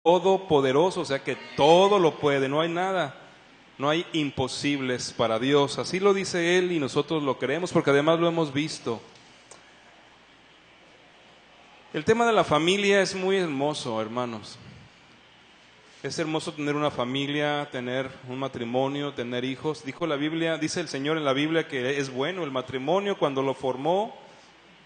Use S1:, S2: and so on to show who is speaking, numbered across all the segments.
S1: todopoderoso, o sea que todo lo puede, no hay nada, no hay imposibles para Dios. Así lo dice Él y nosotros lo creemos porque además lo hemos visto. El tema de la familia es muy hermoso, hermanos. Es hermoso tener una familia, tener un matrimonio, tener hijos. Dice el Señor en la Biblia que es bueno el matrimonio. Cuando lo formó,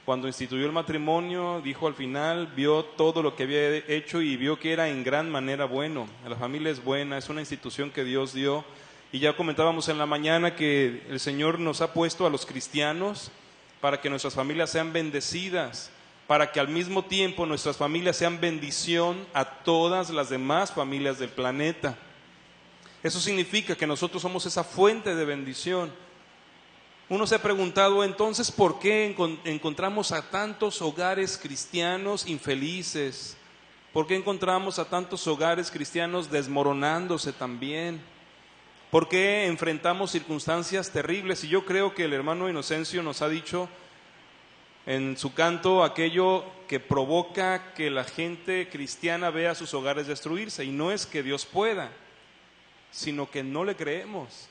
S1: cuando instituyó el matrimonio, dijo al final, vio todo lo que había hecho y vio que era en gran manera bueno. La familia es buena, es una institución que Dios dio. Y ya comentábamos en la mañana que el Señor nos ha puesto a los cristianos para que nuestras familias sean bendecidas, para que al mismo tiempo nuestras familias sean bendición a todas las demás familias del planeta. Eso significa que nosotros somos esa fuente de bendición. Uno se ha preguntado entonces por qué encontramos a tantos hogares cristianos infelices, por qué encontramos a tantos hogares cristianos desmoronándose también, por qué enfrentamos circunstancias terribles. Y yo creo que el hermano Inocencio nos ha dicho en su canto aquello que provoca que la gente cristiana vea sus hogares destruirse, y no es que Dios pueda, sino que no le creemos.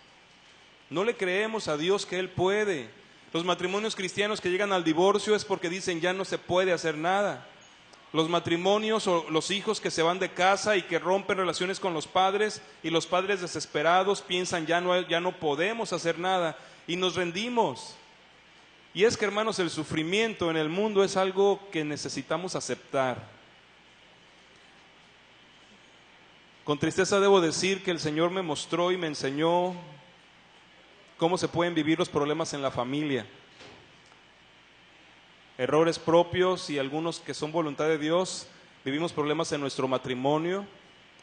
S1: No le creemos a Dios que Él puede. Los matrimonios cristianos que llegan al divorcio es porque dicen ya no se puede hacer nada. Los matrimonios o los hijos que se van de casa y que rompen relaciones con los padres, y los padres desesperados piensan ya no podemos hacer nada y nos rendimos. Y es que, hermanos, el sufrimiento en el mundo es algo que necesitamos aceptar. Con tristeza debo decir que el Señor me mostró y me enseñó cómo se pueden vivir los problemas en la familia. Errores propios y algunos que son voluntad de Dios. Vivimos problemas en nuestro matrimonio,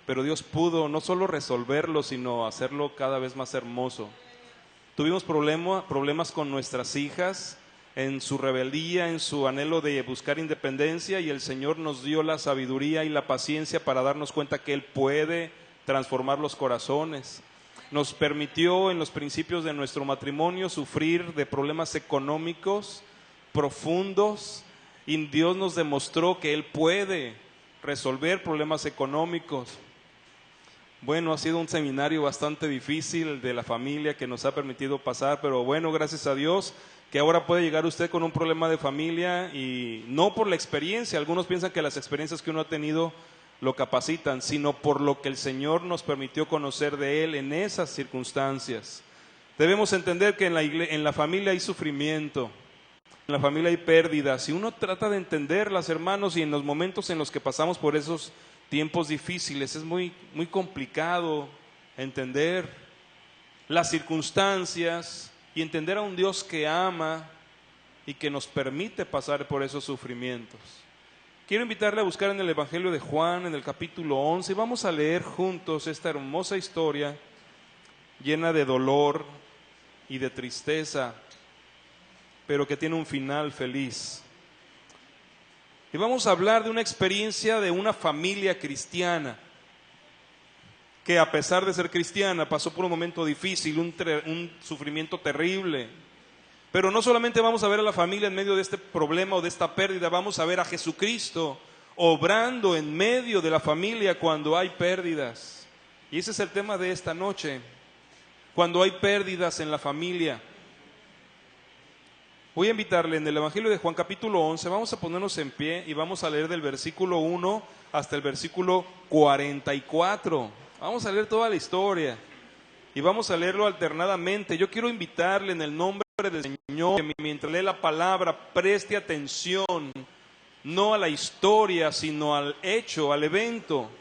S1: pero Dios pudo no solo resolverlo, sino hacerlo cada vez más hermoso. Tuvimos problemas con nuestras hijas, en su rebeldía, en su anhelo de buscar independencia, y el Señor nos dio la sabiduría y la paciencia para darnos cuenta que Él puede transformar los corazones. Nos permitió en los principios de nuestro matrimonio sufrir de problemas económicos profundos, y Dios nos demostró que Él puede resolver problemas económicos. Bueno, ha sido un seminario bastante difícil de la familia que nos ha permitido pasar, pero bueno, gracias a Dios que ahora puede llegar usted con un problema de familia, y no por la experiencia. Algunos piensan que las experiencias que uno ha tenido lo capacitan, sino por lo que el Señor nos permitió conocer de Él en esas circunstancias. Debemos entender que en la familia hay sufrimiento, en la familia hay pérdidas, y uno trata de entenderlas, hermanos, y en los momentos en los que pasamos por esos tiempos difíciles es muy complicado entender las circunstancias y entender a un Dios que ama y que nos permite pasar por esos sufrimientos. Quiero invitarle a buscar en el Evangelio de Juan, en el capítulo 11, y vamos a leer juntos esta hermosa historia llena de dolor y de tristeza, pero que tiene un final feliz. Y vamos a hablar de una experiencia de una familia cristiana que, a pesar de ser cristiana, pasó por un momento difícil, un sufrimiento terrible. Pero no solamente vamos a ver a la familia en medio de este problema o de esta pérdida, vamos a ver a Jesucristo obrando en medio de la familia cuando hay pérdidas. Y ese es el tema de esta noche, cuando hay pérdidas en la familia. Voy a invitarle en el Evangelio de Juan capítulo 11, vamos a ponernos en pie y vamos a leer del versículo 1 hasta el versículo 44. Vamos a leer toda la historia y vamos a leerlo alternadamente. Yo quiero invitarle en el nombre del Señor que mientras lee la palabra preste atención, no a la historia, sino al hecho, al evento.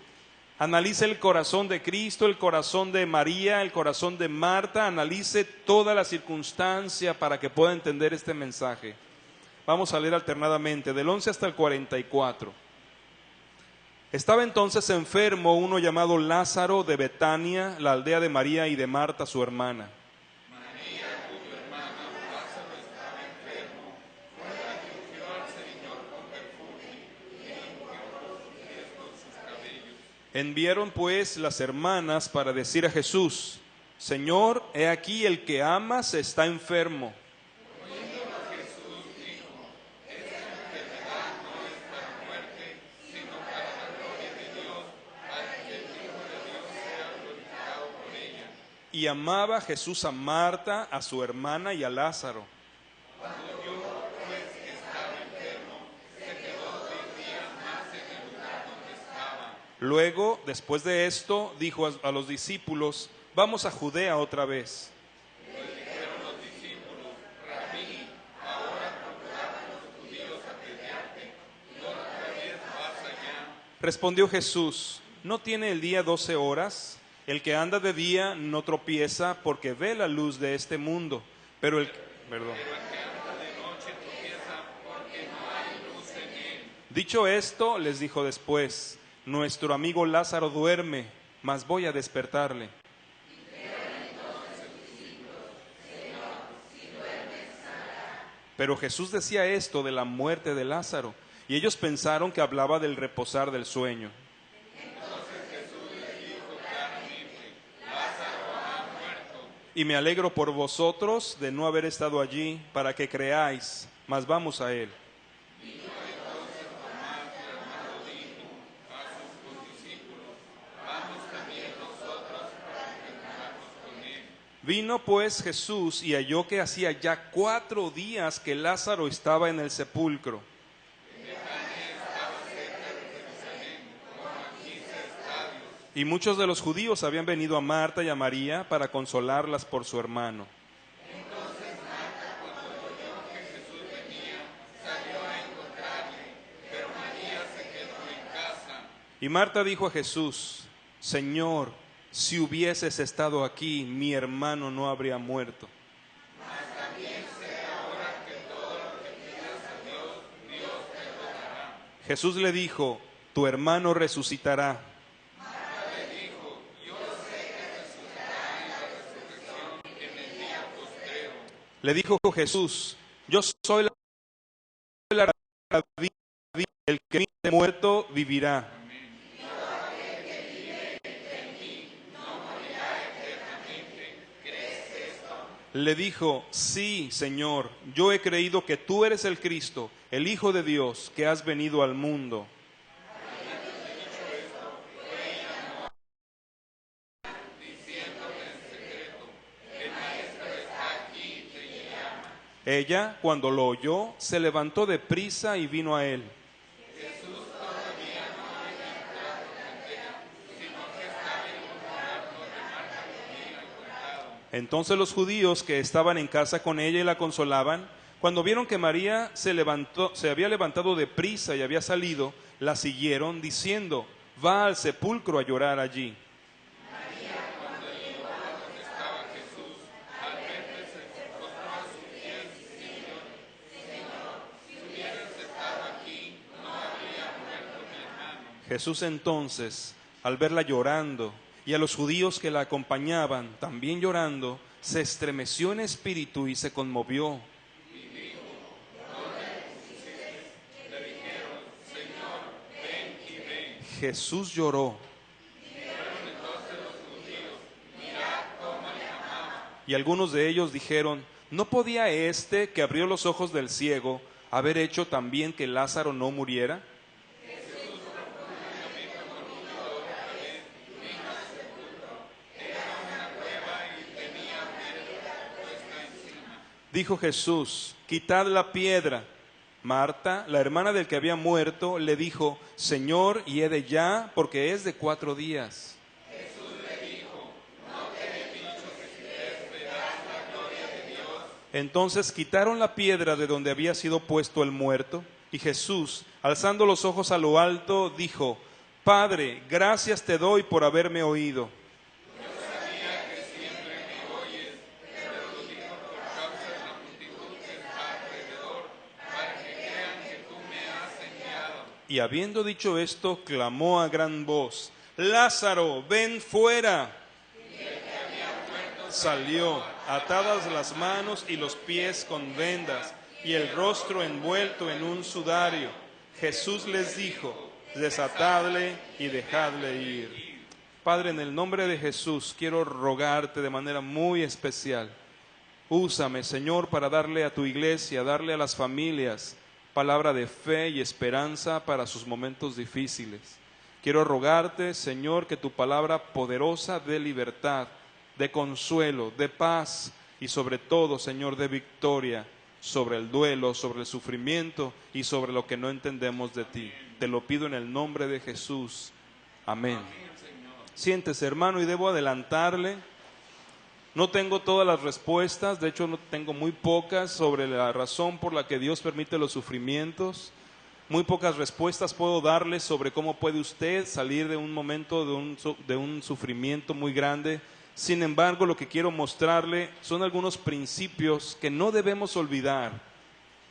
S1: Analice el corazón de Cristo, el corazón de María, el corazón de Marta. Analice toda la circunstancia para que pueda entender este mensaje. Vamos a leer alternadamente, del 11 hasta el 44. Estaba entonces enfermo uno llamado Lázaro de Betania, la aldea de María y de Marta, su hermana.
S2: María, cuya hermana Lázaro estaba enfermo, fue la que ungió al Señor con perfume y ungió los pies con sus cabellos.
S1: Enviaron pues las hermanas para decir a Jesús: Señor, he aquí el que amas está enfermo.
S2: Oyéndolo Jesús dijo: esta enfermedad no es para muerte, sino para la gloria de Dios, para
S1: Y amaba Jesús a Marta, a su hermana y a Lázaro. Luego, después de esto, dijo a los discípulos: vamos a Judea otra vez. Respondió Jesús: ¿no tiene el día 12 horas? El que anda de día no tropieza porque ve la luz de este mundo, pero el que anda de noche tropieza porque no hay luz en él. Dicho esto, les dijo después: nuestro amigo Lázaro duerme, mas voy a despertarle. Pero Jesús decía esto de la muerte de Lázaro, y ellos pensaron que hablaba del reposar del sueño. Entonces Jesús les dijo claramente: Lázaro ha muerto. Y me alegro por vosotros de no haber estado allí, para que creáis, mas vamos a él. Vino pues Jesús y halló que hacía ya 4 días que Lázaro estaba en el sepulcro. Y muchos de los judíos habían venido a Marta y a María para consolarlas por su hermano. Entonces Marta, cuando oyó que Jesús venía, salió a encontrarle, pero María se quedó en casa. Y Marta dijo a Jesús: Señor, si hubieses estado aquí, mi hermano no habría muerto. Mas también sé ahora que todo lo que pidas a Dios, Dios te lo dará. Jesús le dijo: tu hermano resucitará. Marta le dijo: yo sé que resucitará en la resurrección en el día postrero. Le dijo Jesús: yo soy la vida, el que esté muerto vivirá. Le dijo: sí, Señor, yo he creído que tú eres el Cristo, el Hijo de Dios, que has venido al mundo. Ella, cuando lo oyó, se levantó de prisa y vino a él. Entonces los judíos que estaban en casa con ella y la consolaban, cuando vieron que María se había levantado de prisa y había salido, la siguieron diciendo: va al sepulcro a llorar allí. María, cuando llegó a donde estaba Jesús, al verle se postró a sus pies diciendo: Señor, si hubieras estado aquí, no habría muerto mi hermano. Jesús entonces, al verla llorando, y a los judíos que la acompañaban, también llorando, se estremeció en espíritu y se conmovió. Y dijo: ¿dónde pusiste? Le dijeron: Señor, ven y ve. Jesús lloró. Dijeron entonces los judíos: mirad cómo le amaba. Y algunos de ellos dijeron: ¿no podía este, que abrió los ojos del ciego, haber hecho también que Lázaro no muriera? Dijo Jesús: quitad la piedra. Marta, la hermana del que había muerto, le dijo: Señor, hiede ya, porque es de 4 días. Jesús le dijo: ¿no te he dicho que si ves verás la gloria de Dios? Entonces quitaron la piedra de donde había sido puesto el muerto, y Jesús, alzando los ojos a lo alto, dijo: Padre, gracias te doy por haberme oído. Y habiendo dicho esto, clamó a gran voz: Lázaro, ven fuera. Y el que había muerto salió, atadas las manos y los pies con vendas, y el rostro envuelto en un sudario. Jesús les dijo: desatadle y dejadle ir. Padre, en el nombre de Jesús, quiero rogarte de manera muy especial. Úsame, Señor, para darle a tu iglesia, darle a las familias palabra de fe y esperanza para sus momentos difíciles. Quiero rogarte, Señor, que tu palabra poderosa dé libertad, de consuelo, de paz y sobre todo, Señor, de victoria sobre el duelo, sobre el sufrimiento y sobre lo que no entendemos de ti. Te lo pido en el nombre de Jesús. Amén. Siéntese, hermano, y debo adelantarle. No tengo todas las respuestas, de hecho no tengo muy pocas sobre la razón por la que Dios permite los sufrimientos. Muy pocas respuestas puedo darle sobre cómo puede usted salir de un momento de un sufrimiento muy grande. Sin embargo, lo que quiero mostrarle son algunos principios que no debemos olvidar.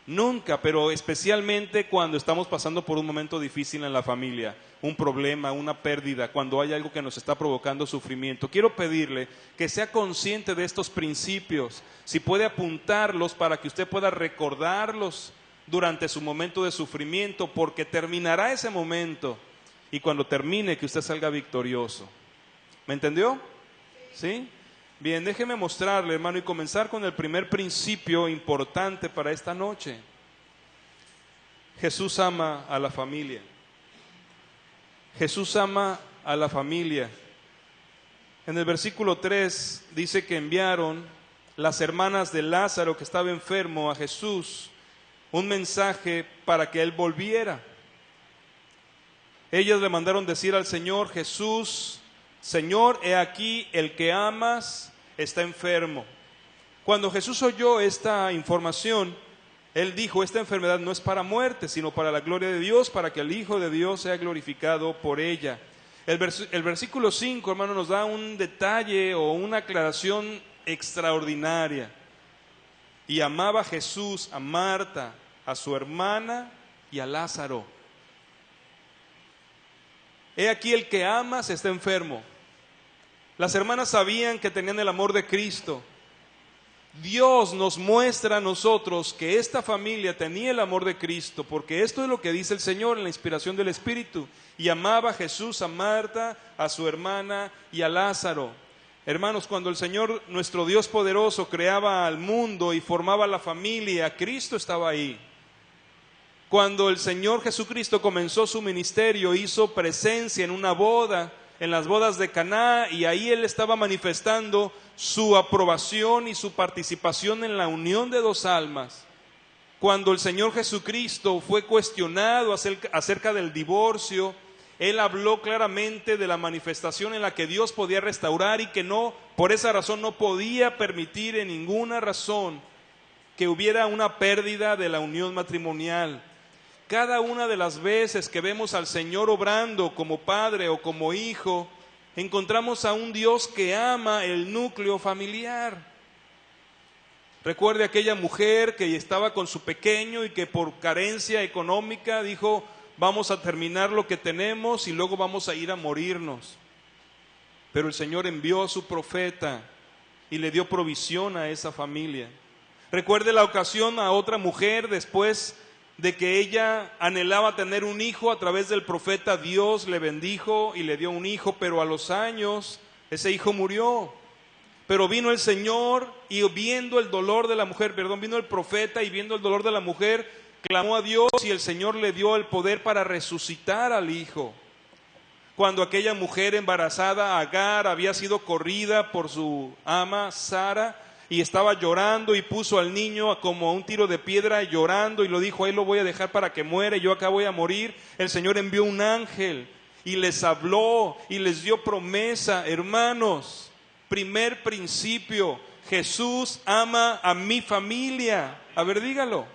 S1: Nunca, pero especialmente cuando estamos pasando por un momento difícil en la familia, un problema, una pérdida, cuando hay algo que nos está provocando sufrimiento. Quiero pedirle que sea consciente de estos principios, si puede apuntarlos para que usted pueda recordarlos durante su momento de sufrimiento, porque terminará ese momento y cuando termine que usted salga victorioso. ¿Me entendió? ¿Sí? Bien, déjeme mostrarle, hermano, y comenzar con el primer principio importante para esta noche. Jesús ama a la familia. Jesús ama a la familia. En el versículo 3 dice que enviaron las hermanas de Lázaro, que estaba enfermo, a Jesús un mensaje para que él volviera. Ellas le mandaron decir al Señor: Jesús, Señor, he aquí el que amas está enfermo. Cuando Jesús oyó esta información, Él dijo: esta enfermedad no es para muerte, sino para la gloria de Dios, para que el Hijo de Dios sea glorificado por ella. El versículo 5, hermano, nos da un detalle o una aclaración extraordinaria. Y amaba Jesús a Marta, a su hermana y a Lázaro. He aquí el que amas está enfermo. Las hermanas sabían que tenían el amor de Cristo. Dios nos muestra a nosotros que esta familia tenía el amor de Cristo, porque esto es lo que dice el Señor en la inspiración del Espíritu. Y amaba Jesús a Marta, a su hermana y a Lázaro. Hermanos, cuando el Señor, nuestro Dios poderoso, creaba al mundo y formaba la familia, Cristo estaba ahí. Cuando el Señor Jesucristo comenzó su ministerio, hizo presencia en una boda, en las bodas de Caná, y ahí Él estaba manifestando su aprobación y su participación en la unión de dos almas. Cuando el Señor Jesucristo fue cuestionado acerca del divorcio, Él habló claramente de la manifestación en la que Dios podía restaurar y que no, por esa razón no podía permitir en ninguna razón que hubiera una pérdida de la unión matrimonial. Cada una de las veces que vemos al Señor obrando como padre o como hijo, encontramos a un Dios que ama el núcleo familiar. Recuerde aquella mujer que estaba con su pequeño y que por carencia económica dijo: vamos a terminar lo que tenemos y luego vamos a ir a morirnos. Pero el Señor envió a su profeta y le dio provisión a esa familia. Recuerde la ocasión a otra mujer después de que ella anhelaba tener un hijo. A través del profeta Dios le bendijo y le dio un hijo, pero a los años ese hijo murió. Pero vino el Señor y viendo el dolor de la mujer, vino el profeta y viendo el dolor de la mujer, clamó a Dios y el Señor le dio el poder para resucitar al hijo. Cuando aquella mujer embarazada, Agar, había sido corrida por su ama Sara, y estaba llorando y puso al niño como a un tiro de piedra llorando y lo dijo: ahí lo voy a dejar para que muera, yo acá voy a morir. El Señor envió un ángel y les habló y les dio promesa. Hermanos, primer principio: Jesús ama a mi familia. A ver, dígalo.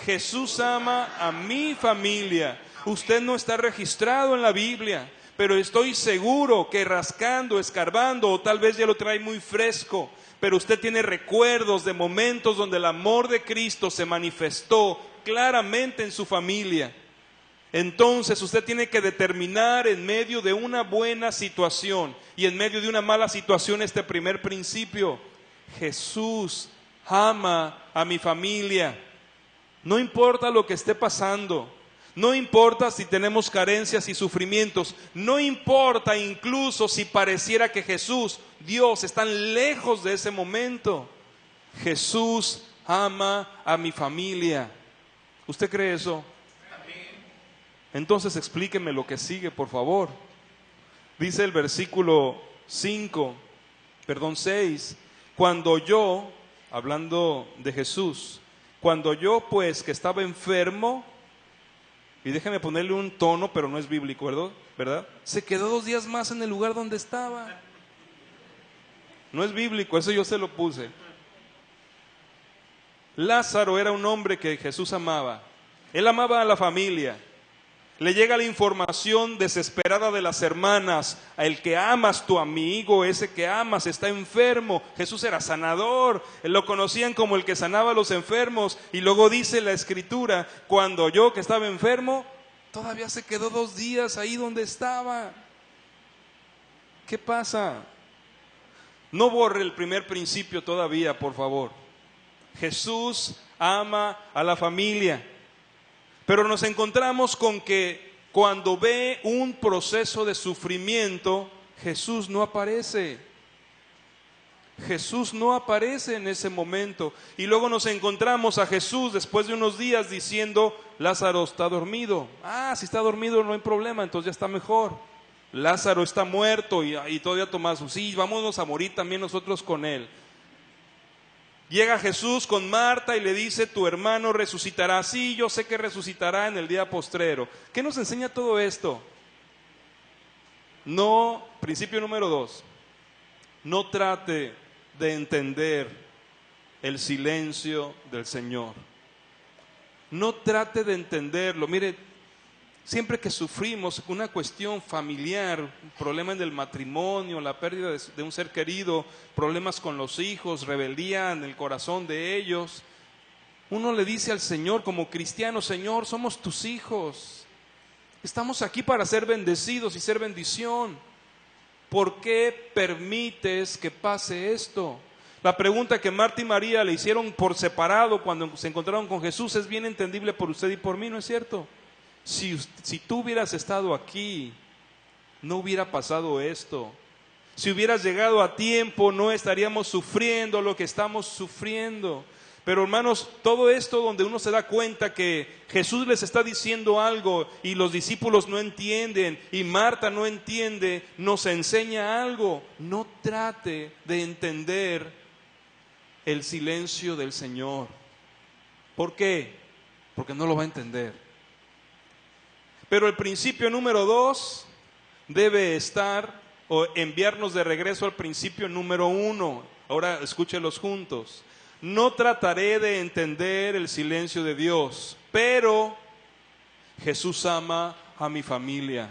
S1: Jesús ama a mi familia. Usted no está registrado en la Biblia, pero estoy seguro que rascando, escarbando, o tal vez ya lo trae muy fresco, pero usted tiene recuerdos de momentos donde el amor de Cristo se manifestó claramente en su familia. Entonces usted tiene que determinar en medio de una buena situación y en medio de una mala situación este primer principio: Jesús ama a mi familia. No importa lo que esté pasando, no importa si tenemos carencias y sufrimientos, no importa incluso si pareciera que Jesús, Dios, están lejos de ese momento. Jesús ama a mi familia. ¿Usted cree eso? Entonces explíqueme lo que sigue, por favor. Dice el versículo 5: 6, cuando yo, hablando de Jesús, cuando yo pues que estaba enfermo, y déjeme ponerle un tono, pero no es bíblico, ¿verdad? Se quedó 2 días más en el lugar donde estaba. No es bíblico, eso yo se lo puse. Lázaro era un hombre que Jesús amaba. Él amaba a la familia. Le llega la información desesperada de las hermanas: el que amas, tu amigo, ese que amas, está enfermo. Jesús era sanador, lo conocían como el que sanaba a los enfermos. Y luego dice la Escritura: cuando yo que estaba enfermo, todavía se quedó 2 días ahí donde estaba. ¿Qué pasa? No borre el primer principio todavía, por favor. Jesús ama a la familia. Pero nos encontramos con que cuando ve un proceso de sufrimiento, Jesús no aparece. Jesús no aparece en ese momento. Y luego nos encontramos a Jesús después de unos días diciendo: Lázaro está dormido. Si está dormido no hay problema, entonces ya está mejor. Lázaro está muerto y todavía Tomás: sí, vámonos a morir también nosotros con él. Llega Jesús con Marta y le dice: tu hermano resucitará. Sí, yo sé que resucitará en el día postrero. ¿Qué nos enseña todo esto? Principio número 2. No trate de entender el silencio del Señor. No trate de entenderlo. Mire, siempre que sufrimos una cuestión familiar, un problema en el matrimonio, la pérdida de un ser querido, problemas con los hijos, rebeldía en el corazón de ellos, uno le dice al Señor como cristiano: Señor, somos tus hijos, estamos aquí para ser bendecidos y ser bendición. ¿Por qué permites que pase esto? La pregunta que Marta y María le hicieron por separado cuando se encontraron con Jesús es bien entendible por usted y por mí, ¿no es cierto? Si tú hubieras estado aquí, no hubiera pasado esto. Si hubieras llegado a tiempo, no estaríamos sufriendo lo que estamos sufriendo. Pero hermanos, todo esto donde uno se da cuenta que Jesús les está diciendo algo y los discípulos no entienden y Marta no entiende, nos enseña algo. No trate de entender el silencio del Señor. ¿Por qué? Porque no lo va a entender. Pero el principio número 2 debe estar o enviarnos de regreso al principio número 1. Ahora escúchelos juntos. No trataré de entender el silencio de Dios, pero Jesús ama a mi familia.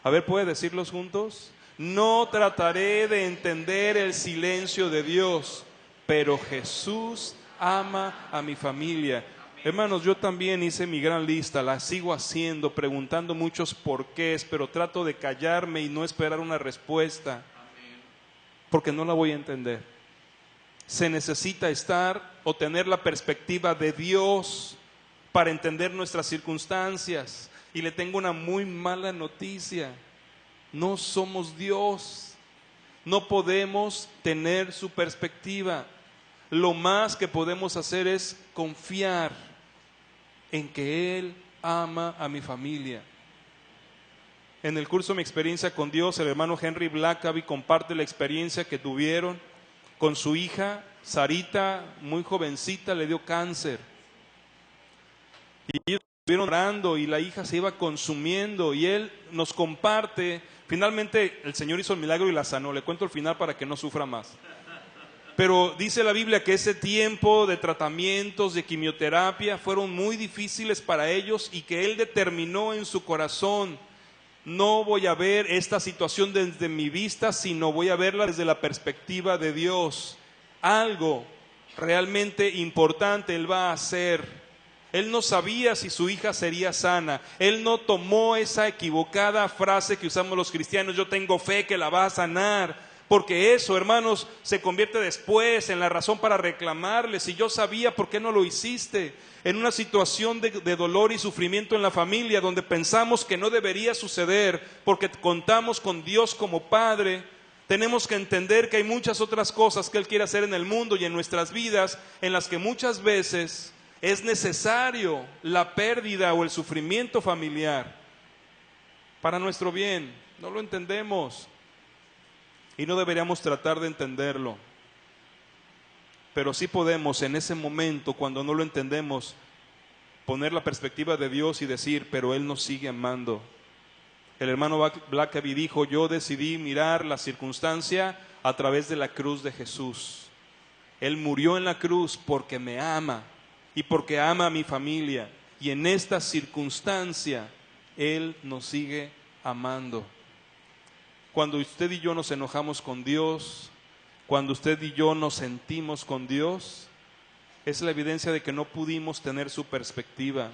S1: A ver, ¿puede decirlos juntos? No trataré de entender el silencio de Dios, pero Jesús ama a mi familia. Hermanos, yo también hice mi gran lista, la sigo haciendo, preguntando muchos porqués, pero trato de callarme y no esperar una respuesta, porque no la voy a entender. Se necesita estar o tener la perspectiva de Dios para entender nuestras circunstancias. Y le tengo una muy mala noticia: no somos Dios, no podemos tener su perspectiva. Lo más que podemos hacer es confiar en que Él ama a mi familia. En el curso Mi Experiencia con Dios, el hermano Henry Blackaby comparte la experiencia que tuvieron con su hija Sarita, muy jovencita, le dio cáncer. Y ellos estuvieron orando y la hija se iba consumiendo y él nos comparte. Finalmente el Señor hizo el milagro y la sanó. Le cuento el final para que no sufra más. Pero dice la Biblia que ese tiempo de tratamientos, de quimioterapia, fueron muy difíciles para ellos y que él determinó en su corazón: no voy a ver esta situación desde mi vista, sino voy a verla desde la perspectiva de Dios. Algo realmente importante él va a hacer. Él no sabía si su hija sería sana. Él no tomó esa equivocada frase que usamos los cristianos: yo tengo fe que la va a sanar. Porque eso, hermanos, se convierte después en la razón para reclamarle: si yo sabía, ¿por qué no lo hiciste? En una situación de dolor y sufrimiento en la familia, donde pensamos que no debería suceder, porque contamos con Dios como Padre, tenemos que entender que hay muchas otras cosas que Él quiere hacer en el mundo y en nuestras vidas, en las que muchas veces es necesario la pérdida o el sufrimiento familiar para nuestro bien. No lo entendemos. y no deberíamos tratar de entenderlo. Pero sí podemos en ese momento, cuando no lo entendemos, poner la perspectiva de Dios y decir, pero Él nos sigue amando. El hermano Blackaby dijo, yo decidí mirar la circunstancia a través de la cruz de Jesús. Él murió en la cruz porque me ama y porque ama a mi familia. Y en esta circunstancia, Él nos sigue amando. Cuando usted y yo nos enojamos con Dios, cuando usted y yo nos sentimos con Dios, es la evidencia de que no pudimos tener su perspectiva.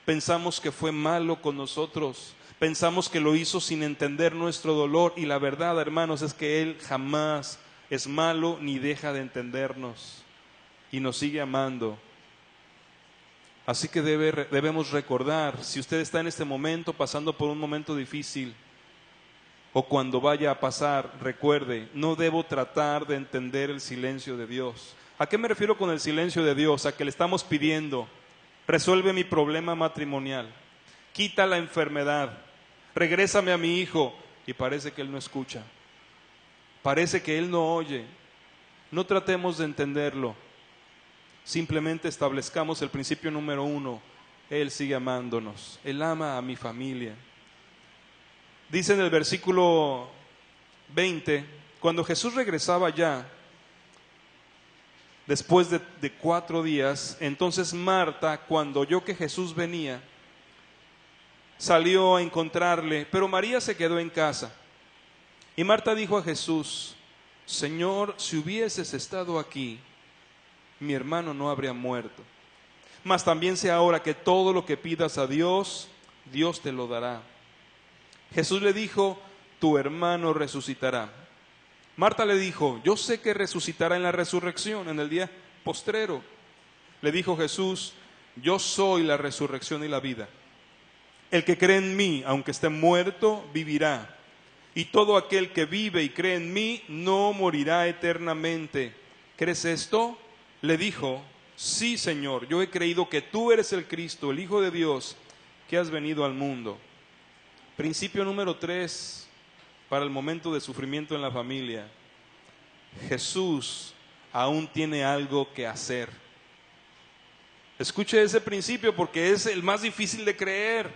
S1: Pensamos que fue malo con nosotros, pensamos que lo hizo sin entender nuestro dolor, y la verdad, hermanos, es que Él jamás es malo ni deja de entendernos y nos sigue amando. Así que debemos recordar, si usted está en este momento pasando por un momento difícil, o cuando vaya a pasar, recuerde, no debo tratar de entender el silencio de Dios. ¿A qué me refiero con el silencio de Dios? A que le estamos pidiendo, resuelve mi problema matrimonial, quita la enfermedad, regrésame a mi hijo, y parece que Él no escucha, parece que Él no oye. No tratemos de entenderlo, simplemente establezcamos el principio número 1, Él sigue amándonos, Él ama a mi familia. Dice en el versículo 20, cuando Jesús regresaba ya, después de 4 días, entonces Marta, cuando oyó que Jesús venía, salió a encontrarle, pero María se quedó en casa. Y Marta dijo a Jesús, Señor, si hubieses estado aquí, mi hermano no habría muerto. Mas también sé ahora que todo lo que pidas a Dios, Dios te lo dará. Jesús le dijo, tu hermano resucitará. Marta le dijo, yo sé que resucitará en la resurrección, en el día postrero. Le dijo Jesús, yo soy la resurrección y la vida. El que cree en mí, aunque esté muerto, vivirá. Y todo aquel que vive y cree en mí, no morirá eternamente. ¿Crees esto? Le dijo, sí, Señor, yo he creído que tú eres el Cristo, el Hijo de Dios, que has venido al mundo. Principio número 3, para el momento de sufrimiento en la familia. Jesús aún tiene algo que hacer. Escuche ese principio porque es el más difícil de creer.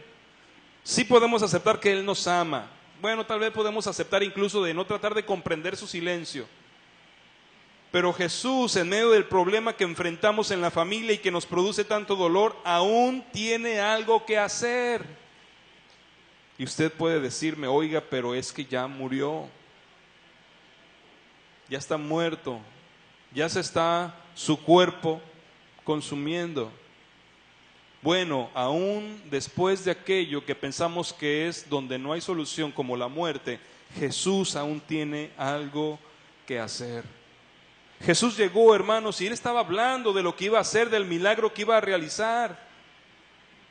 S1: Sí podemos aceptar que Él nos ama. Bueno, tal vez podemos aceptar incluso de no tratar de comprender su silencio. Pero Jesús, en medio del problema que enfrentamos en la familia y que nos produce tanto dolor, aún tiene algo que hacer. Y usted puede decirme, oiga, pero es que ya murió, ya está muerto, ya se está su cuerpo consumiendo. Bueno, aún después de aquello que pensamos que es donde no hay solución, como la muerte, Jesús aún tiene algo que hacer. Jesús llegó, hermanos, y Él estaba hablando de lo que iba a hacer, del milagro que iba a realizar.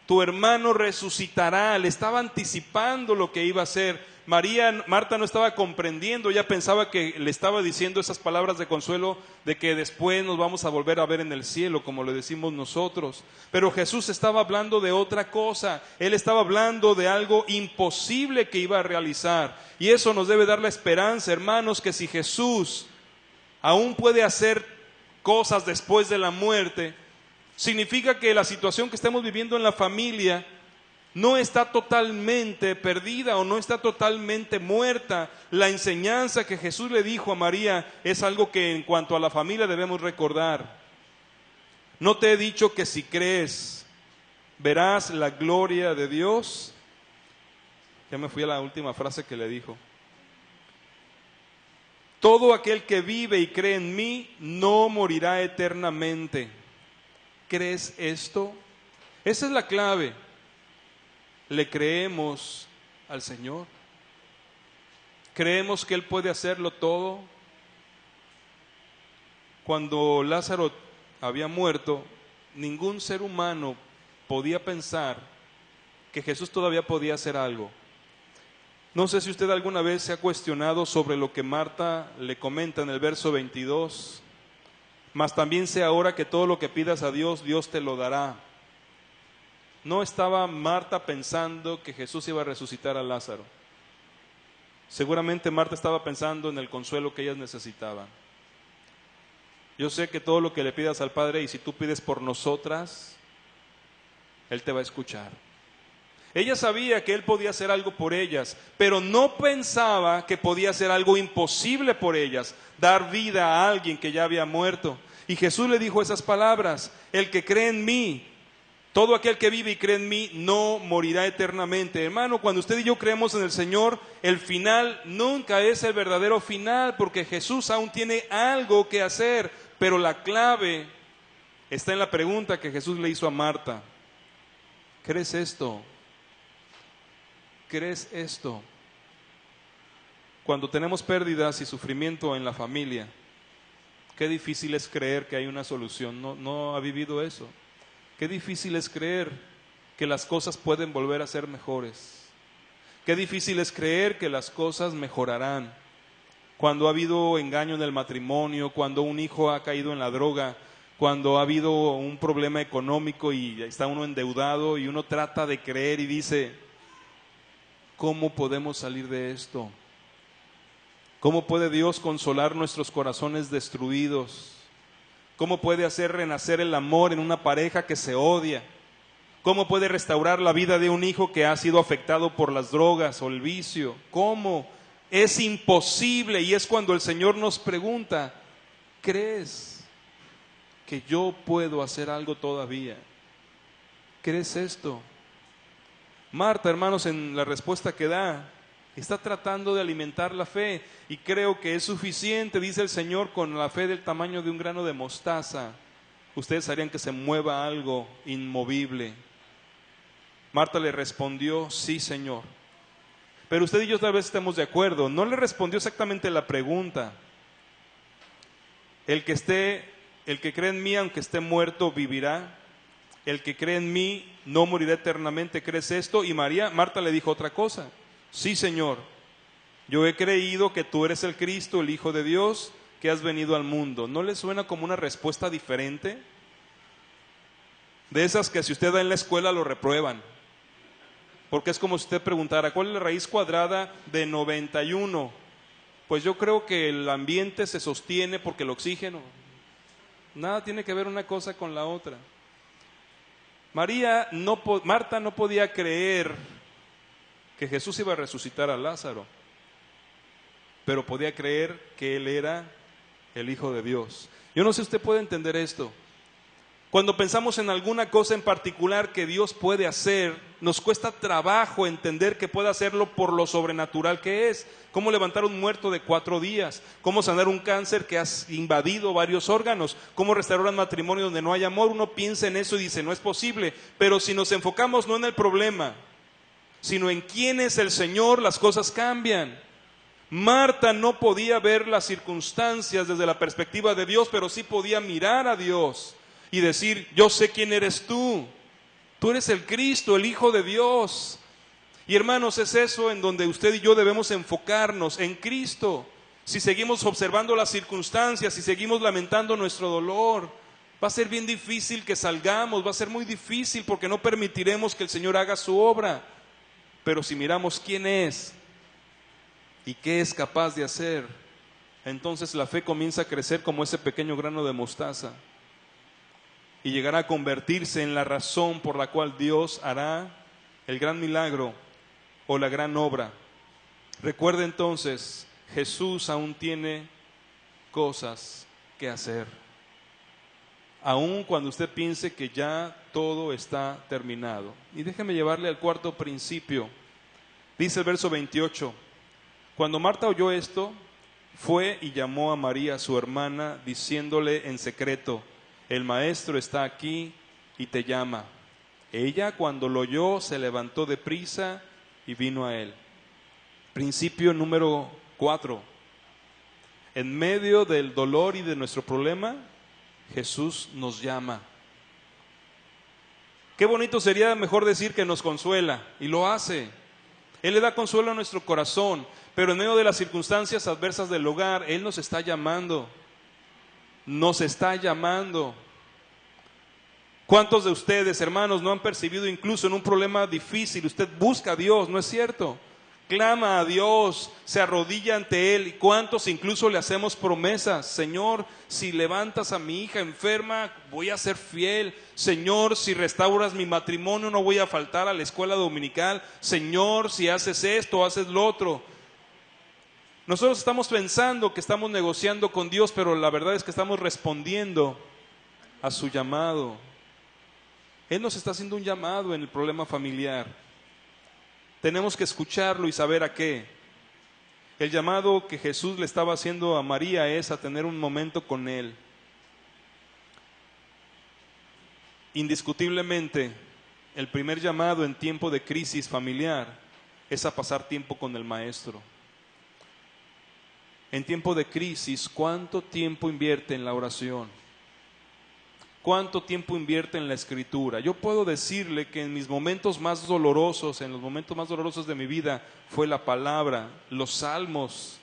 S1: Tu hermano resucitará, le estaba anticipando lo que iba a hacer. Marta no estaba comprendiendo, ella pensaba que le estaba diciendo esas palabras de consuelo de que después nos vamos a volver a ver en el cielo, como le decimos nosotros. Pero Jesús estaba hablando de otra cosa, Él estaba hablando de algo imposible que iba a realizar. Y eso nos debe dar la esperanza, hermanos, que si Jesús aún puede hacer cosas después de la muerte, significa que la situación que estamos viviendo en la familia no está totalmente perdida o no está totalmente muerta. La enseñanza que Jesús le dijo a María es algo que en cuanto a la familia debemos recordar. ¿No te he dicho que si crees verás la gloria de Dios? Ya me fui a la última frase que le dijo. Todo aquel que vive y cree en mí no morirá eternamente. ¿Crees esto? Esa es la clave. ¿Le creemos al Señor? ¿Creemos que Él puede hacerlo todo? Cuando Lázaro había muerto, ningún ser humano podía pensar que Jesús todavía podía hacer algo. No sé si usted alguna vez se ha cuestionado sobre lo que Marta le comenta en el verso 22. Mas también sé ahora que todo lo que pidas a Dios, Dios te lo dará. ¿No estaba Marta pensando que Jesús iba a resucitar a Lázaro? Seguramente Marta estaba pensando en el consuelo que ellas necesitaban. Yo sé que todo lo que le pidas al Padre, y si tú pides por nosotras, Él te va a escuchar. Ella sabía que Él podía hacer algo por ellas, pero no pensaba que podía hacer algo imposible por ellas, dar vida a alguien que ya había muerto. Y Jesús le dijo esas palabras: el que cree en mí, todo aquel que vive y cree en mí, no morirá eternamente. Hermano, cuando usted y yo creemos en el Señor, el final nunca es el verdadero final, porque Jesús aún tiene algo que hacer, pero la clave está en la pregunta que Jesús le hizo a Marta: ¿crees esto? ¿Crees esto? Cuando tenemos pérdidas y sufrimiento en la familia, qué difícil es creer que hay una solución. ¿No ha vivido eso? Qué difícil es creer que las cosas pueden volver a ser mejores. Qué difícil es creer que las cosas mejorarán. Cuando ha habido engaño en el matrimonio, cuando un hijo ha caído en la droga, cuando ha habido un problema económico y está uno endeudado y uno trata de creer y dice: ¿cómo podemos salir de esto? ¿Cómo puede Dios consolar nuestros corazones destruidos? ¿Cómo puede hacer renacer el amor en una pareja que se odia? ¿Cómo puede restaurar la vida de un hijo que ha sido afectado por las drogas o el vicio? ¿Cómo? Es imposible, y es cuando el Señor nos pregunta: ¿crees que yo puedo hacer algo todavía? ¿Crees esto? Marta, hermanos, en la respuesta que da, está tratando de alimentar la fe, y creo que es suficiente, dice el Señor, con la fe del tamaño de un grano de mostaza. Ustedes harían que se mueva algo inmovible. Marta le respondió: sí, Señor. Pero usted y yo tal vez estemos de acuerdo, no le respondió exactamente la pregunta. El que cree en mí, aunque esté muerto, vivirá. El que cree en mí no morirá eternamente. ¿Crees esto? Y Marta le dijo otra cosa: sí, Señor, yo he creído que tú eres el Cristo, el Hijo de Dios, que has venido al mundo. ¿No le suena como una respuesta diferente? De esas que si usted da en la escuela lo reprueban. Porque es como si usted preguntara: ¿cuál es la raíz cuadrada de 91? Pues yo creo que el ambiente se sostiene porque el oxígeno. Nada tiene que ver una cosa con la otra. Marta no podía creer que Jesús iba a resucitar a Lázaro, pero podía creer que Él era el Hijo de Dios. Yo no sé si usted puede entender esto. Cuando pensamos en alguna cosa en particular que Dios puede hacer, nos cuesta trabajo entender que puede hacerlo por lo sobrenatural que es. Cómo levantar un muerto de 4 días, cómo sanar un cáncer que ha invadido varios órganos, cómo restaurar un matrimonio donde no hay amor. Uno piensa en eso y dice: no es posible. Pero si nos enfocamos no en el problema, sino en quién es el Señor, las cosas cambian. Marta no podía ver las circunstancias desde la perspectiva de Dios, pero sí podía mirar a Dios y decir: yo sé quién eres tú. Tú eres el Cristo, el Hijo de Dios. Y hermanos, es eso en donde usted y yo debemos enfocarnos, en Cristo. Si seguimos observando las circunstancias, si seguimos lamentando nuestro dolor, va a ser bien difícil que salgamos, va a ser muy difícil porque no permitiremos que el Señor haga su obra. Pero si miramos quién es y qué es capaz de hacer, entonces la fe comienza a crecer como ese pequeño grano de mostaza y llegará a convertirse en la razón por la cual Dios hará el gran milagro o la gran obra. Recuerde entonces, Jesús aún tiene cosas que hacer. Aun cuando usted piense que ya todo está terminado. Y déjeme llevarle al cuarto principio. Dice el verso 28: cuando Marta oyó esto, fue y llamó a María, su hermana, diciéndole en secreto: el maestro está aquí y te llama. Ella, cuando lo oyó, se levantó deprisa y vino a él. Principio número 4. En medio del dolor y de nuestro problema, Jesús nos llama. Qué bonito sería mejor decir que nos consuela, y lo hace. Él le da consuelo a nuestro corazón, pero en medio de las circunstancias adversas del hogar, Él nos está llamando. Nos está llamando. ¿Cuántos de ustedes, hermanos, no han percibido incluso en un problema difícil? Usted busca a Dios, ¿no es cierto? clama a Dios, se arrodilla ante Él. ¿Y cuántos incluso le hacemos promesas? Señor, si levantas a mi hija enferma, voy a ser fiel. Señor, si restauras mi matrimonio, no voy a faltar a la escuela dominical. Señor, si haces esto, haces lo otro. Nosotros estamos pensando que estamos negociando con Dios, pero la verdad es que estamos respondiendo a su llamado. Él nos está haciendo un llamado en el problema familiar. Tenemos que escucharlo y saber a qué. El llamado que Jesús le estaba haciendo a María es a tener un momento con Él. Indiscutiblemente, el primer llamado en tiempo de crisis familiar es a pasar tiempo con el Maestro. En tiempo de crisis, ¿cuánto tiempo invierte en la oración? ¿Cuánto tiempo invierte en la escritura? Yo puedo decirle que en mis momentos más dolorosos, en los momentos más dolorosos de mi vida, fue la palabra, los salmos,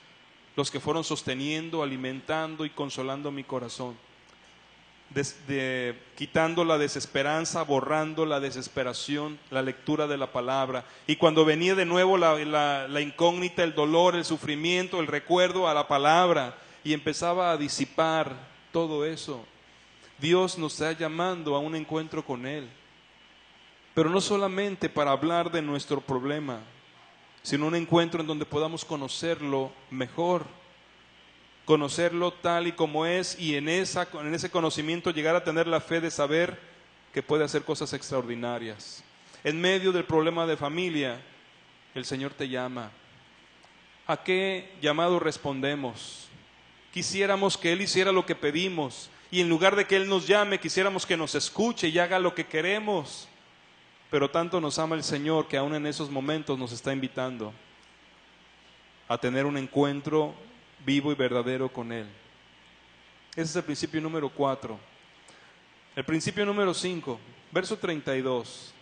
S1: los que fueron sosteniendo, alimentando y consolando mi corazón. Quitando la desesperanza, borrando la desesperación, la lectura de la palabra. Y cuando venía de nuevo la incógnita, el dolor, el sufrimiento, el recuerdo a la palabra, y empezaba a disipar todo eso. Dios nos está llamando a un encuentro con Él, pero no solamente para hablar de nuestro problema, sino un encuentro en donde podamos conocerlo mejor, conocerlo tal y como es, y en ese conocimiento llegar a tener la fe de saber que puede hacer cosas extraordinarias. En medio del problema de familia, el Señor te llama. ¿A qué llamado respondemos? Quisiéramos que Él hiciera lo que pedimos, y en lugar de que Él nos llame, quisiéramos que nos escuche y haga lo que queremos. Pero tanto nos ama el Señor que aún en esos momentos nos está invitando a tener un encuentro vivo y verdadero con Él. Ese es el principio número 4. El principio número 5, verso 32.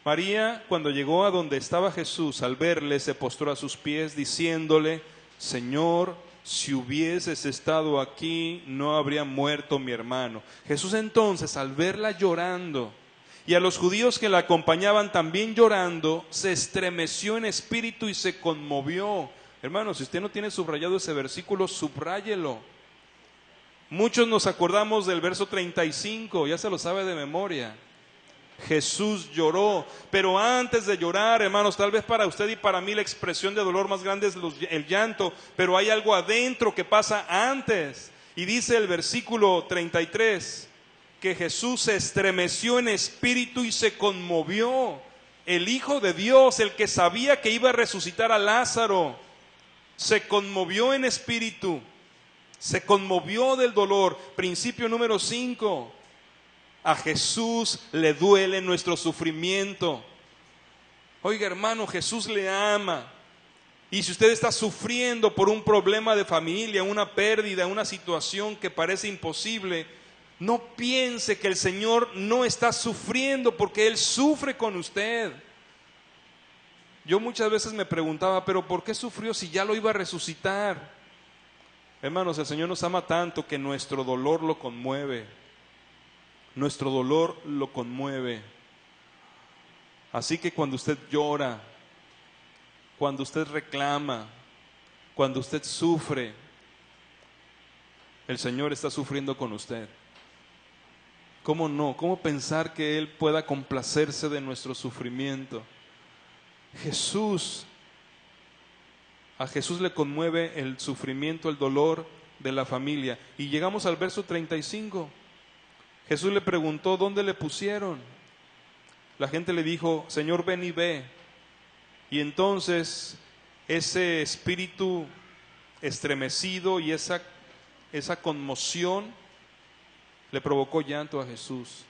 S1: María, cuando llegó a donde estaba Jesús, al verle, se postró a sus pies, diciéndole: Señor, si hubieses estado aquí, no habría muerto mi hermano. Jesús entonces, al verla llorando, y a los judíos que la acompañaban también llorando, se estremeció en espíritu y se conmovió. Hermano, si usted no tiene subrayado ese versículo, subráyelo. Muchos nos acordamos del verso 35, ya se lo sabe de memoria. Jesús lloró, pero antes de llorar, hermanos, tal vez para usted y para mí la expresión de dolor más grande es el llanto, pero hay algo adentro que pasa antes. Y dice el versículo 33, que Jesús se estremeció en espíritu y se conmovió. El Hijo de Dios, el que sabía que iba a resucitar a Lázaro, se conmovió en espíritu, se conmovió del dolor. Principio número 5. A Jesús le duele nuestro sufrimiento. Oiga, hermano, Jesús le ama. Y si usted está sufriendo por un problema de familia, una pérdida, una situación que parece imposible, no piense que el Señor no está sufriendo, porque Él sufre con usted. Yo muchas veces me preguntaba, pero ¿por qué sufrió si ya lo iba a resucitar? Hermanos, el Señor nos ama tanto que nuestro dolor lo conmueve. Nuestro dolor lo conmueve. Así que cuando usted llora, cuando usted reclama, cuando usted sufre, el Señor está sufriendo con usted. ¿Cómo no? ¿Cómo pensar que Él pueda complacerse de nuestro sufrimiento? A Jesús le conmueve el sufrimiento, el dolor de la familia. Y llegamos al verso 35. Jesús le preguntó: ¿dónde le pusieron? La gente le dijo: Señor, ven y ve. Y entonces ese espíritu estremecido y esa conmoción le provocó llanto a Jesús.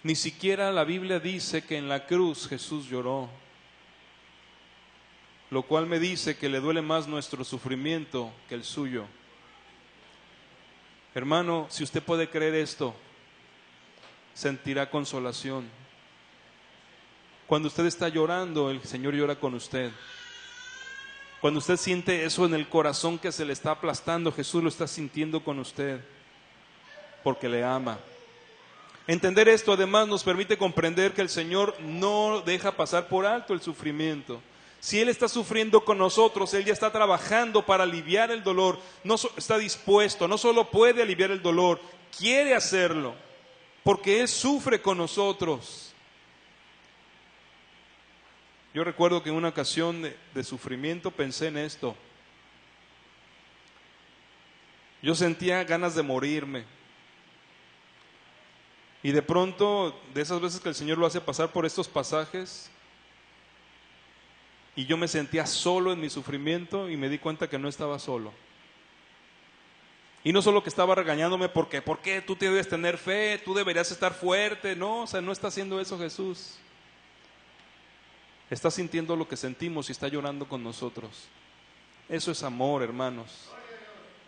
S1: Ni siquiera la Biblia dice que en la cruz Jesús lloró, lo cual me dice que le duele más nuestro sufrimiento que el suyo. Hermano, si usted puede creer esto, sentirá consolación. Cuando usted está llorando, el Señor llora con usted. Cuando usted siente eso en el corazón que se le está aplastando, Jesús lo está sintiendo con usted, porque le ama. Entender esto además nos permite comprender que el Señor no deja pasar por alto el sufrimiento. Si Él está sufriendo con nosotros, Él ya está trabajando para aliviar el dolor, está dispuesto, no solo puede aliviar el dolor, quiere hacerlo, porque Él sufre con nosotros. Yo recuerdo que en una ocasión de sufrimiento pensé en esto. Yo sentía ganas de morirme. Y de pronto, de esas veces que el Señor lo hace pasar por estos pasajes, y yo me sentía solo en mi sufrimiento y me di cuenta que no estaba solo. Y no solo que estaba regañándome porque, ¿por qué tú debes tener fe? Tú deberías estar fuerte. No, o sea, no está haciendo eso Jesús. Está sintiendo lo que sentimos y está llorando con nosotros. Eso es amor, hermanos.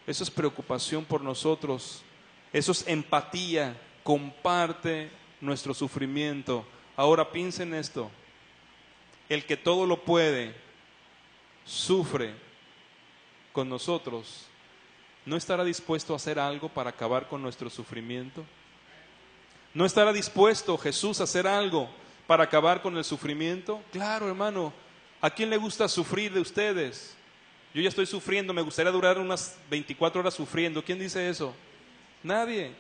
S1: Eso es preocupación por nosotros. Eso es empatía. Comparte nuestro sufrimiento. Ahora piensen esto. El que todo lo puede, sufre con nosotros. ¿No estará dispuesto a hacer algo para acabar con nuestro sufrimiento? ¿No estará dispuesto Jesús a hacer algo para acabar con el sufrimiento? Claro, hermano. ¿A quién le gusta sufrir de ustedes? Yo ya estoy sufriendo, me gustaría durar unas 24 horas sufriendo. ¿Quién dice eso? Nadie.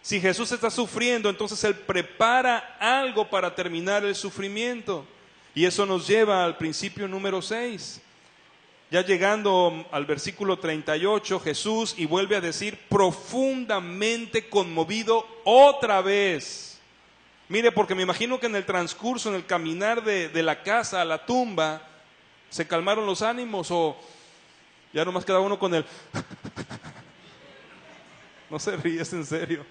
S1: Si Jesús está sufriendo, entonces Él prepara algo para terminar el sufrimiento. Y eso nos lleva al principio número 6. Ya llegando al versículo 38, Jesús, y vuelve a decir, profundamente conmovido otra vez. Mire, porque me imagino que en el transcurso, en el caminar de la casa a la tumba, se calmaron los ánimos o ya nomás queda uno con el... No se ríes, en serio.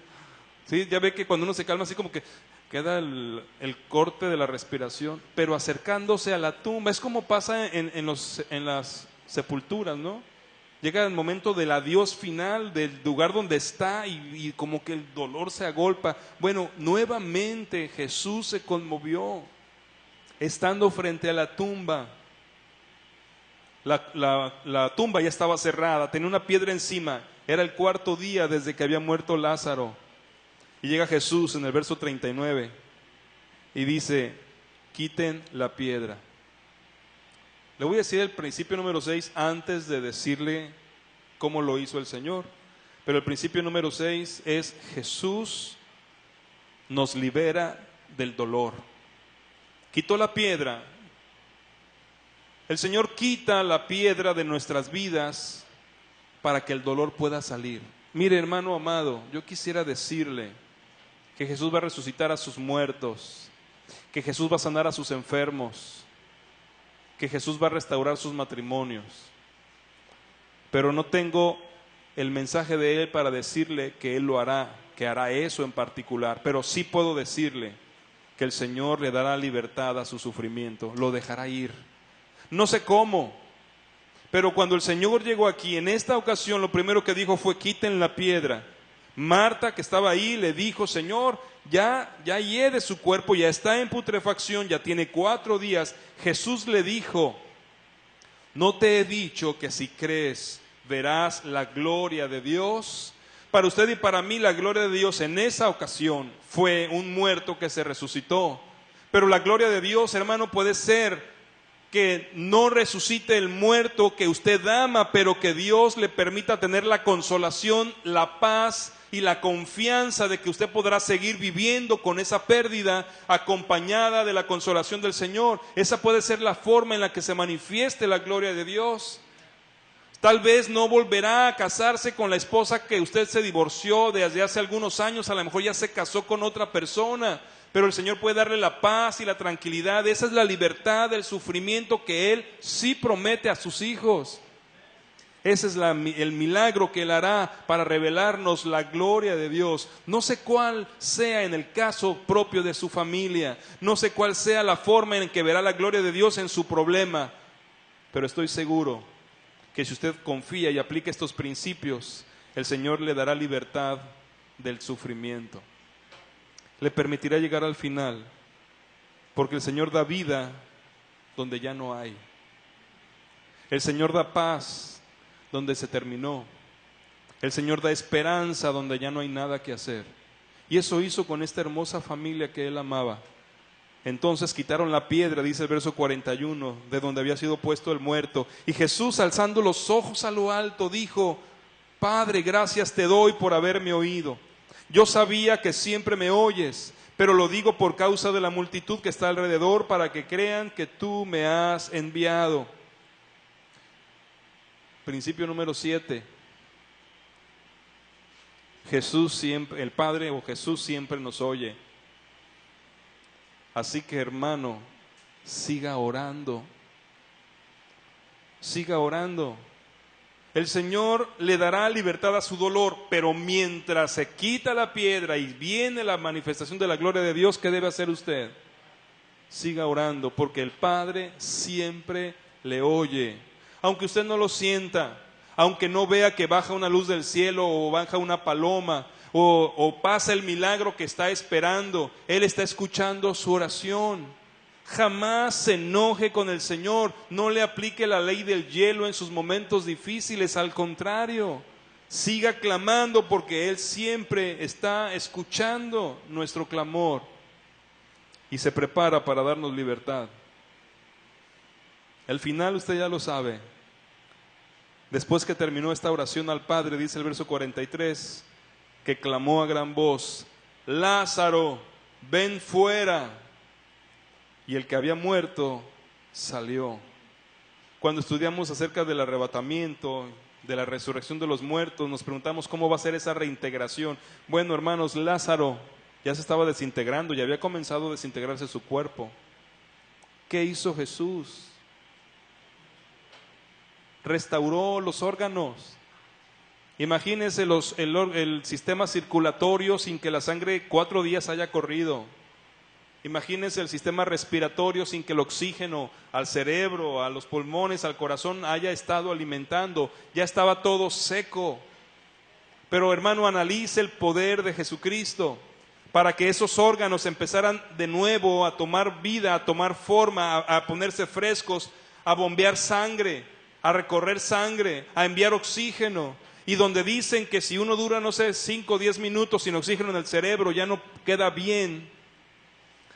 S1: Sí, ya ve que cuando uno se calma así como que queda el corte de la respiración, pero acercándose a la tumba, es como pasa en las sepulturas, ¿no? Llega el momento del adiós final, del lugar donde está y como que el dolor se agolpa. Bueno, nuevamente Jesús se conmovió, estando frente a la tumba. La tumba ya estaba cerrada, tenía una piedra encima, era el 4.º día desde que había muerto Lázaro. Y llega Jesús en el verso 39 y dice, quiten la piedra. Le voy a decir el principio número 6 antes de decirle cómo lo hizo el Señor. Pero el principio número 6 es Jesús nos libera del dolor. Quitó la piedra. El Señor quita la piedra de nuestras vidas para que el dolor pueda salir. Mire, hermano amado, yo quisiera decirle que Jesús va a resucitar a sus muertos, que Jesús va a sanar a sus enfermos, que Jesús va a restaurar sus matrimonios. Pero no tengo el mensaje de Él para decirle que Él lo hará, que hará eso en particular. Pero sí puedo decirle que el Señor le dará libertad a su sufrimiento, lo dejará ir. No sé cómo, pero cuando el Señor llegó aquí, en esta ocasión, lo primero que dijo fue, quiten la piedra. Marta, que estaba ahí, le dijo, Señor, ya hiede su cuerpo, ya está en putrefacción, ya tiene 4 días. Jesús le dijo, ¿no te he dicho que si crees verás la gloria de Dios? Para usted y para mí la gloria de Dios en esa ocasión fue un muerto que se resucitó. Pero la gloria de Dios, hermano, puede ser que no resucite el muerto que usted ama, pero que Dios le permita tener la consolación, la paz y la confianza de que usted podrá seguir viviendo con esa pérdida acompañada de la consolación del Señor. Esa puede ser la forma en la que se manifieste la gloria de Dios. Tal vez no volverá a casarse con la esposa que usted se divorció desde hace algunos años, a lo mejor ya se casó con otra persona, pero el Señor puede darle la paz y la tranquilidad. Esa es la libertad del sufrimiento que Él sí promete a sus hijos. Ese es el milagro que Él hará para revelarnos la gloria de Dios. No sé cuál sea en el caso propio de su familia, no sé cuál sea la forma en que verá la gloria de Dios en su problema, pero estoy seguro que si usted confía y aplica estos principios, el Señor le dará libertad del sufrimiento. Le permitirá llegar al final, porque el Señor da vida donde ya no hay. El Señor da paz donde se terminó. El Señor da esperanza donde ya no hay nada que hacer. Y eso hizo con esta hermosa familia que él amaba. Entonces quitaron la piedra, dice el verso 41, de donde había sido puesto el muerto. Y Jesús, alzando los ojos a lo alto, dijo: Padre, gracias te doy por haberme oído. Yo sabía que siempre me oyes, pero lo digo por causa de la multitud que está alrededor, para que crean que tú me has enviado. Principio número 7. Jesús siempre, el Padre o Jesús siempre nos oye. Así que, hermano, siga orando. Siga orando. El Señor le dará libertad a su dolor, pero mientras se quita la piedra y viene la manifestación de la gloria de Dios, ¿qué debe hacer usted? Siga orando, porque el Padre siempre le oye. Aunque usted no lo sienta, aunque no vea que baja una luz del cielo o baja una paloma, o pasa el milagro que está esperando, Él está escuchando su oración. Jamás se enoje con el Señor, no le aplique la ley del hielo en sus momentos difíciles, al contrario, siga clamando, porque Él siempre está escuchando nuestro clamor y se prepara para darnos libertad. El final usted ya lo sabe. Después que terminó esta oración al Padre, dice el verso 43, que clamó a gran voz: Lázaro, ven fuera. Y el que había muerto salió. Cuando estudiamos acerca del arrebatamiento, de la resurrección de los muertos, nos preguntamos cómo va a ser esa reintegración. Bueno, hermanos, Lázaro ya se estaba desintegrando, ya había comenzado a desintegrarse su cuerpo. ¿Qué hizo Jesús? Restauró los órganos. Imagínense el sistema circulatorio sin que la sangre 4 días haya corrido. Imagínense el sistema respiratorio sin que el oxígeno al cerebro, a los pulmones, al corazón haya estado alimentando. Ya estaba todo seco. Pero, hermano, analice el poder de Jesucristo para que esos órganos empezaran de nuevo a tomar vida, a tomar forma, a ponerse frescos, a bombear sangre, a recorrer sangre, a enviar oxígeno. Y donde dicen que si uno dura, 5 o 10 minutos sin oxígeno en el cerebro, ya no queda bien.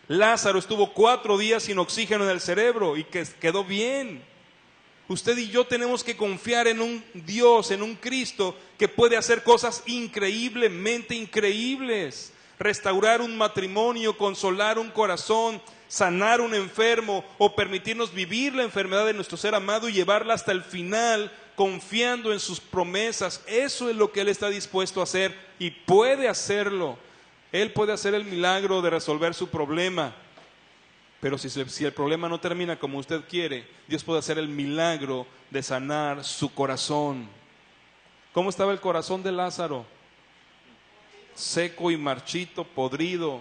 S1: Lázaro estuvo 4 días sin oxígeno en el cerebro y que quedó bien. Usted y yo tenemos que confiar en un Dios, en un Cristo que puede hacer cosas increíblemente increíbles. Restaurar un matrimonio, consolar un corazón, sanar un enfermo o permitirnos vivir la enfermedad de nuestro ser amado y llevarla hasta el final, confiando en sus promesas. Eso es lo que Él está dispuesto a hacer y puede hacerlo. Él puede hacer el milagro de resolver su problema, pero si el problema no termina como usted quiere, Dios puede hacer el milagro de sanar su corazón. ¿Cómo estaba el corazón de Lázaro? Seco y marchito, podrido.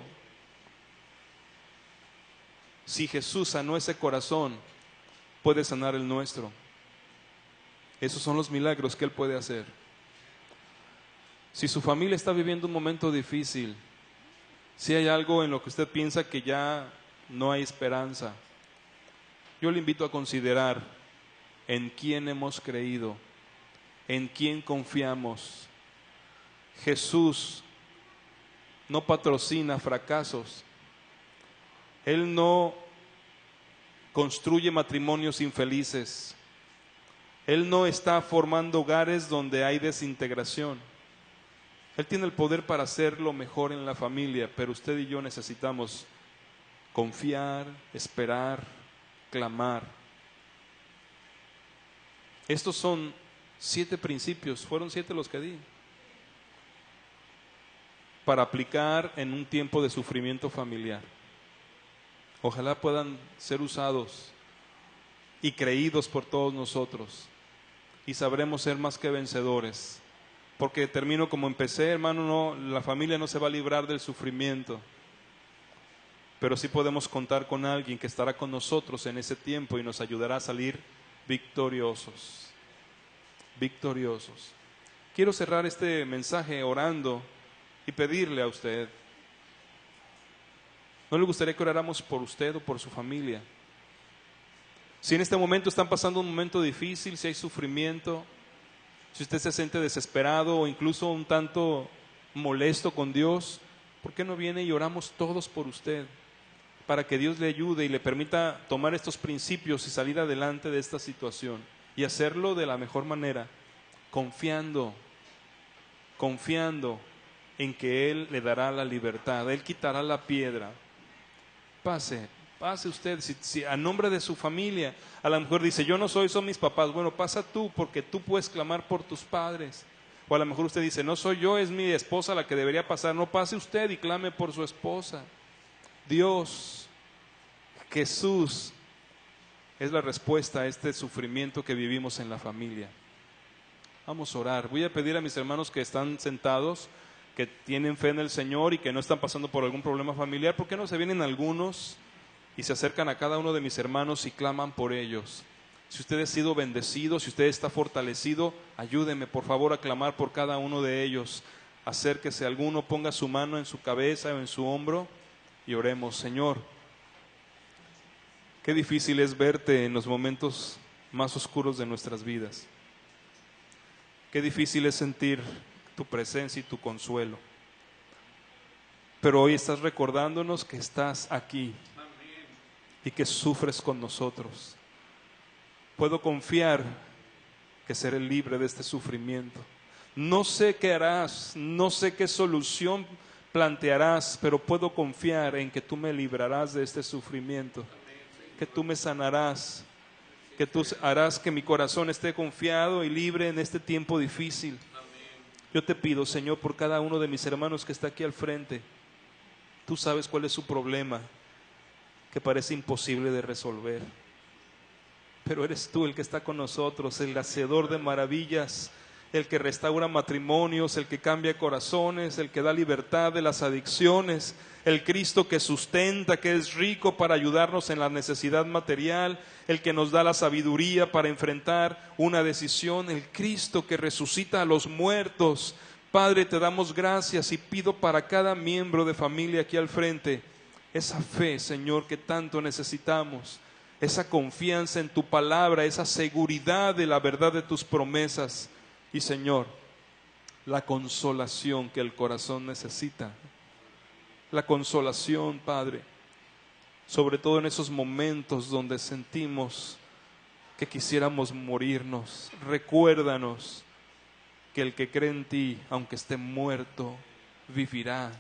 S1: Si Jesús sanó ese corazón, puede sanar el nuestro. Esos son los milagros que Él puede hacer. Si su familia está viviendo un momento difícil, si hay algo en lo que usted piensa que ya no hay esperanza, yo le invito a considerar en quién hemos creído, en quién confiamos. Jesús no patrocina fracasos. Él no construye matrimonios infelices. Él no está formando hogares donde hay desintegración. Él tiene el poder para hacer lo mejor en la familia, pero usted y yo necesitamos confiar, esperar, clamar. Estos son 7 principios, fueron 7 los que di, para aplicar en un tiempo de sufrimiento familiar. Ojalá puedan ser usados y creídos por todos nosotros, y sabremos ser más que vencedores. Porque termino como empecé, hermano, la familia no se va a librar del sufrimiento, pero sí podemos contar con alguien que estará con nosotros en ese tiempo y nos ayudará a salir victoriosos. Victoriosos. Quiero cerrar este mensaje orando y pedirle a usted, ¿no le gustaría que oráramos por usted o por su familia? Si en este momento están pasando un momento difícil, si hay sufrimiento, si usted se siente desesperado o incluso un tanto molesto con Dios, ¿Por qué no viene y oramos todos por usted? Para que Dios le ayude y le permita tomar estos principios y salir adelante de esta situación. Y hacerlo de la mejor manera, confiando en que Él le dará la libertad, Él quitará la piedra. Pase usted, si a nombre de su familia, a lo mejor dice, yo no soy, son mis papás. Bueno, pasa tú, porque tú puedes clamar por tus padres. O a lo mejor usted dice, no soy yo, es mi esposa la que debería pasar. No, pase usted y clame por su esposa. Dios, Jesús, es la respuesta a este sufrimiento que vivimos en la familia. Vamos a orar. Voy a pedir a mis hermanos que están sentados, que tienen fe en el Señor y que no están pasando por algún problema familiar, ¿por qué no se vienen algunos y se acercan a cada uno de mis hermanos y claman por ellos? Si usted ha sido bendecido, si usted está fortalecido, ayúdeme por favor a clamar por cada uno de ellos. Acérquese alguno, ponga su mano en su cabeza o en su hombro y oremos. Señor, qué difícil es verte en los momentos más oscuros de nuestras vidas. Qué difícil es sentir tu presencia y tu consuelo. Pero hoy estás recordándonos que estás aquí y que sufres con nosotros. Puedo confiar que seré libre de este sufrimiento. No sé qué harás, no sé qué solución plantearás, pero puedo confiar en que tú me librarás de este sufrimiento, que tú me sanarás, que tú harás que mi corazón esté confiado y libre en este tiempo difícil. Yo te pido, Señor, por cada uno de mis hermanos que está aquí al frente. Tú sabes cuál es su problema, que parece imposible de resolver. Pero eres tú el que está con nosotros, el hacedor de maravillas, el que restaura matrimonios, el que cambia corazones, el que da libertad de las adicciones, el Cristo que sustenta, que es rico para ayudarnos en la necesidad material, el que nos da la sabiduría para enfrentar una decisión, el Cristo que resucita a los muertos. Padre, te damos gracias y pido para cada miembro de familia aquí al frente esa fe, Señor, que tanto necesitamos, esa confianza en tu palabra, esa seguridad de la verdad de tus promesas y, Señor, la consolación que el corazón necesita. La consolación, Padre, sobre todo en esos momentos donde sentimos que quisiéramos morirnos. Recuérdanos que el que cree en ti, aunque esté muerto, vivirá.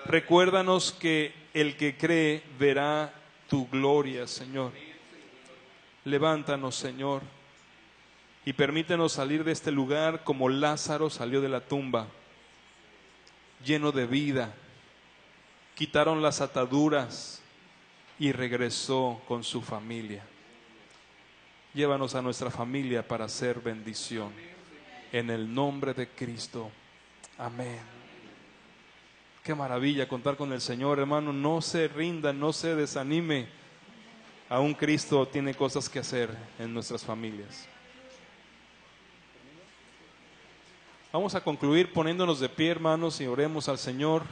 S1: Recuérdanos que el que cree verá tu gloria, Señor. Levántanos, Señor, y permítenos salir de este lugar como Lázaro salió de la tumba, lleno de vida. Quitaron las ataduras y regresó con su familia. Llévanos a nuestra familia para hacer bendición. En el nombre de Cristo. Amén. Qué maravilla contar con el Señor, hermano. No se rinda, no se desanime. Aún Cristo tiene cosas que hacer en nuestras familias. Vamos a concluir poniéndonos de pie, hermanos, y oremos al Señor.